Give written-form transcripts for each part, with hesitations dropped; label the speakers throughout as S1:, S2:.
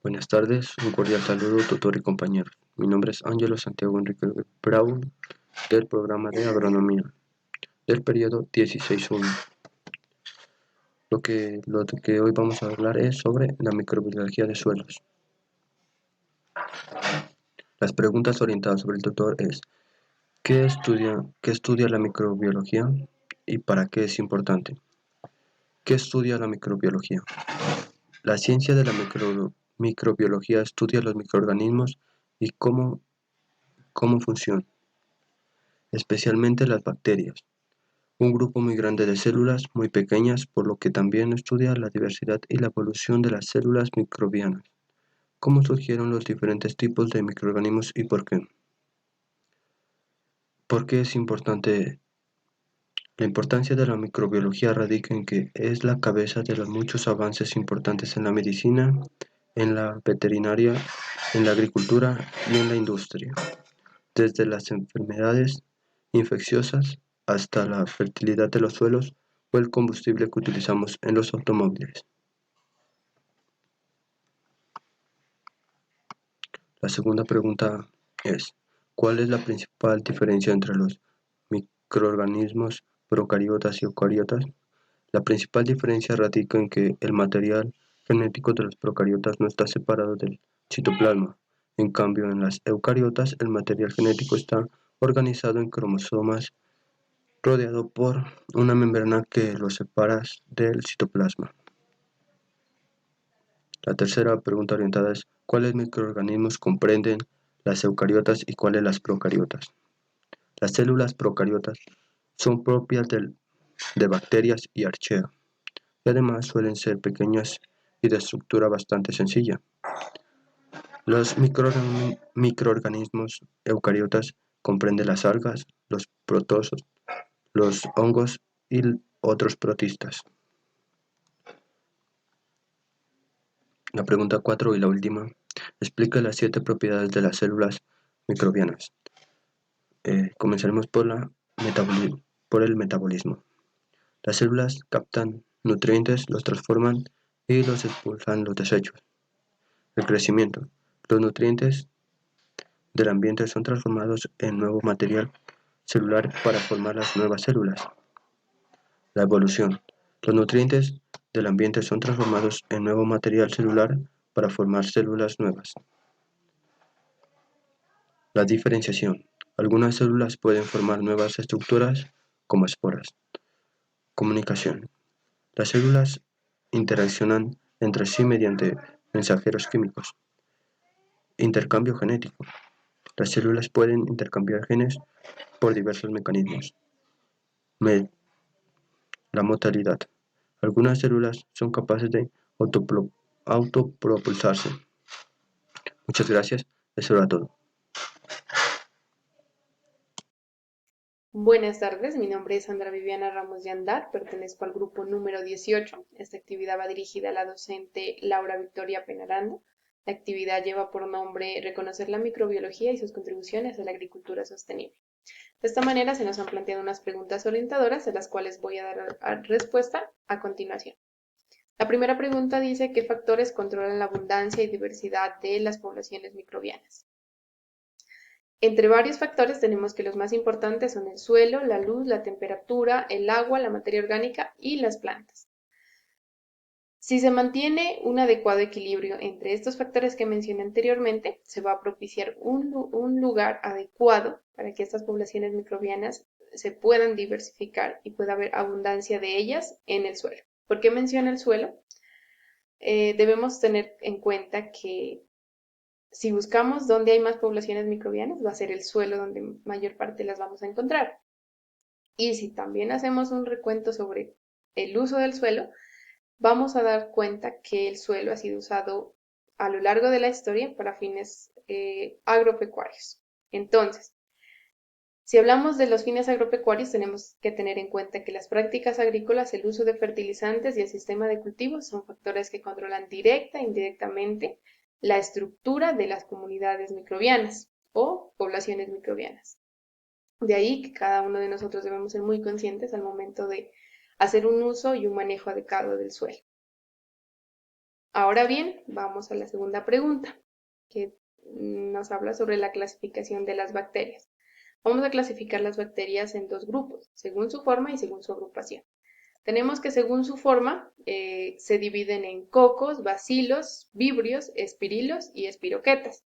S1: Buenas tardes, un cordial saludo, tutor y compañeros. Mi nombre es Ángelo Santiago Enrique Bravo, del programa de agronomía, del periodo 16.1. Lo que hoy vamos a hablar es sobre la microbiología de suelos. Las preguntas orientadas sobre el tutor es: qué estudia la microbiología y para qué es importante? ¿Qué estudia la microbiología? La ciencia de la microbiología estudia los microorganismos y cómo funcionan, especialmente las bacterias, un grupo muy grande de células muy pequeñas, por lo que también estudia la diversidad y la evolución de las células microbianas, cómo surgieron los diferentes tipos de microorganismos y por qué. ¿Por qué es importante? La importancia de la microbiología radica en que es la cabeza de los muchos avances importantes en la medicina, en la veterinaria, en la agricultura y en la industria, desde las enfermedades infecciosas hasta la fertilidad de los suelos o el combustible que utilizamos en los automóviles. La segunda pregunta es: ¿cuál es la principal diferencia entre los microorganismos procariotas y eucariotas? La principal diferencia radica en que el material genético de los procariotas no está separado del citoplasma. En cambio, en las eucariotas, el material genético está organizado en cromosomas, rodeado por una membrana que los separa del citoplasma. La tercera pregunta orientada es: ¿cuáles microorganismos comprenden las eucariotas y cuáles las procariotas? Las células procariotas son propias de bacterias y archea, y además suelen ser pequeñas y de estructura bastante sencilla. Los microorganismos eucariotas comprenden las algas, los protozoos, los hongos y otros protistas. La pregunta 4 y la última explica las 7 propiedades de las células microbianas. Comenzaremos por el metabolismo. Las células captan nutrientes, los transforman y los expulsan los desechos. El crecimiento. Los nutrientes del ambiente son transformados en nuevo material celular para formar las nuevas células. La evolución. Los nutrientes del ambiente son transformados en nuevo material celular para formar células nuevas. La diferenciación. Algunas células pueden formar nuevas estructuras como esporas. Comunicación. Las células interaccionan entre sí mediante mensajeros químicos. Intercambio genético. Las células pueden intercambiar genes por diversos mecanismos. La motilidad. Algunas células son capaces de autopropulsarse. Muchas gracias. Eso era todo.
S2: Buenas tardes, mi nombre es Sandra Viviana Ramos de Andar, pertenezco al grupo número 18. Esta actividad va dirigida a la docente Laura Victoria Penaranda. La actividad lleva por nombre Reconocer la microbiología y sus contribuciones a la agricultura sostenible. De esta manera se nos han planteado unas preguntas orientadoras, de las cuales voy a dar respuesta a continuación. La primera pregunta dice: ¿qué factores controlan la abundancia y diversidad de las poblaciones microbianas? Entre varios factores tenemos que los más importantes son el suelo, la luz, la temperatura, el agua, la materia orgánica y las plantas. Si se mantiene un adecuado equilibrio entre estos factores que mencioné anteriormente, se va a propiciar un lugar adecuado para que estas poblaciones microbianas se puedan diversificar y pueda haber abundancia de ellas en el suelo. ¿Por qué menciona el suelo? Debemos tener en cuenta que si buscamos dónde hay más poblaciones microbianas, va a ser el suelo donde mayor parte las vamos a encontrar. Y si también hacemos un recuento sobre el uso del suelo, vamos a dar cuenta que el suelo ha sido usado a lo largo de la historia para fines agropecuarios. Entonces, si hablamos de los fines agropecuarios, tenemos que tener en cuenta que las prácticas agrícolas, el uso de fertilizantes y el sistema de cultivos son factores que controlan directa e indirectamente la estructura de las comunidades microbianas o poblaciones microbianas. De ahí que cada uno de nosotros debemos ser muy conscientes al momento de hacer un uso y un manejo adecuado del suelo. Ahora bien, vamos a la segunda pregunta, que nos habla sobre la clasificación de las bacterias. Vamos a clasificar las bacterias en dos grupos, según su forma y según su agrupación. Tenemos que según su forma se dividen en cocos, bacilos, vibrios, espirilos y espiroquetas.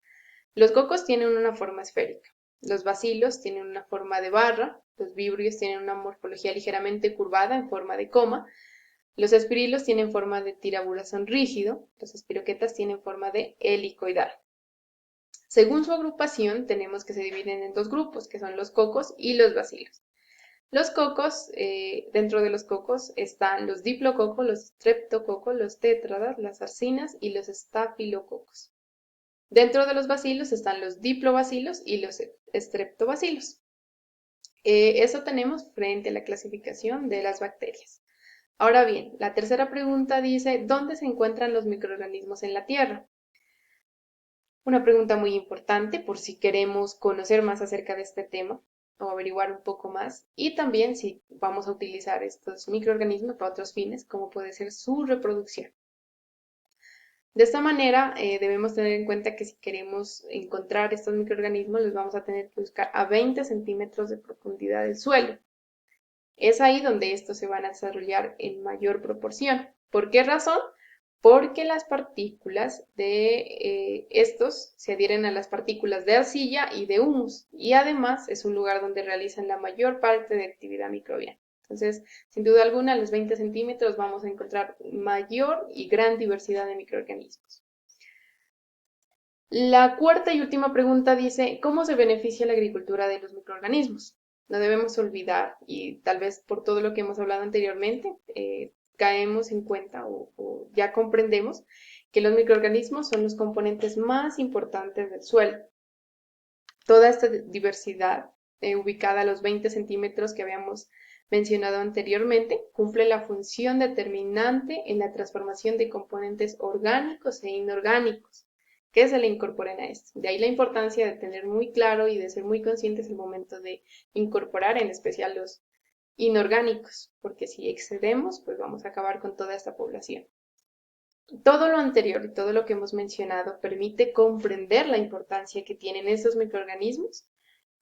S2: Los cocos tienen una forma esférica, los bacilos tienen una forma de barra, los vibrios tienen una morfología ligeramente curvada en forma de coma, los espirilos tienen forma de tirabuzón rígido, los espiroquetas tienen forma de helicoidal. Según su agrupación, tenemos que se dividen en dos grupos, que son los cocos y los bacilos. Los cocos, dentro de los cocos están los diplococos, los streptococos, los tétradas, las arcinas y los estafilococos. Dentro de los bacilos están los diplobacilos y los streptobacilos. Eso tenemos frente a la clasificación de las bacterias. Ahora bien, la tercera pregunta dice, ¿dónde se encuentran los microorganismos en la Tierra? Una pregunta muy importante por si queremos conocer más acerca de este tema o averiguar un poco más y también si vamos a utilizar estos microorganismos para otros fines, como puede ser su reproducción. De esta manera, debemos tener en cuenta que si queremos encontrar estos microorganismos, los vamos a tener que buscar a 20 centímetros de profundidad del suelo. Es ahí donde estos se van a desarrollar en mayor proporción. ¿Por qué razón? Porque las partículas de estos se adhieren a las partículas de arcilla y de humus, y además es un lugar donde realizan la mayor parte de actividad microbiana. Entonces, sin duda alguna, a los 20 centímetros vamos a encontrar mayor y gran diversidad de microorganismos. La cuarta y última pregunta dice, ¿cómo se beneficia la agricultura de los microorganismos? No debemos olvidar, y tal vez por todo lo que hemos hablado anteriormente, caemos en cuenta o ya comprendemos que los microorganismos son los componentes más importantes del suelo. Toda esta diversidad, ubicada a los 20 centímetros que habíamos mencionado anteriormente, cumple la función determinante en la transformación de componentes orgánicos e inorgánicos que se le incorporen a esto. De ahí la importancia de tener muy claro y de ser muy conscientes al momento de incorporar, en especial los inorgánicos, porque si excedemos, pues vamos a acabar con toda esta población. Todo lo anterior y todo lo que hemos mencionado permite comprender la importancia que tienen estos microorganismos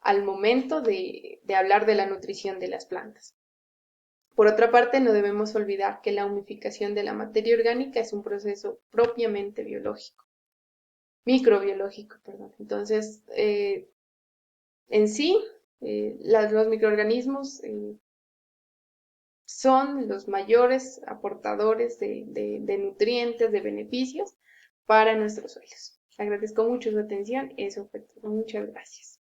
S2: al momento de hablar de la nutrición de las plantas. Por otra parte, no debemos olvidar que la humificación de la materia orgánica es un proceso propiamente biológico, microbiológico, perdón. Entonces, en sí, los microorganismos son los mayores aportadores de nutrientes, de beneficios para nuestros suelos. Agradezco mucho su atención. Eso fue todo. Muchas gracias.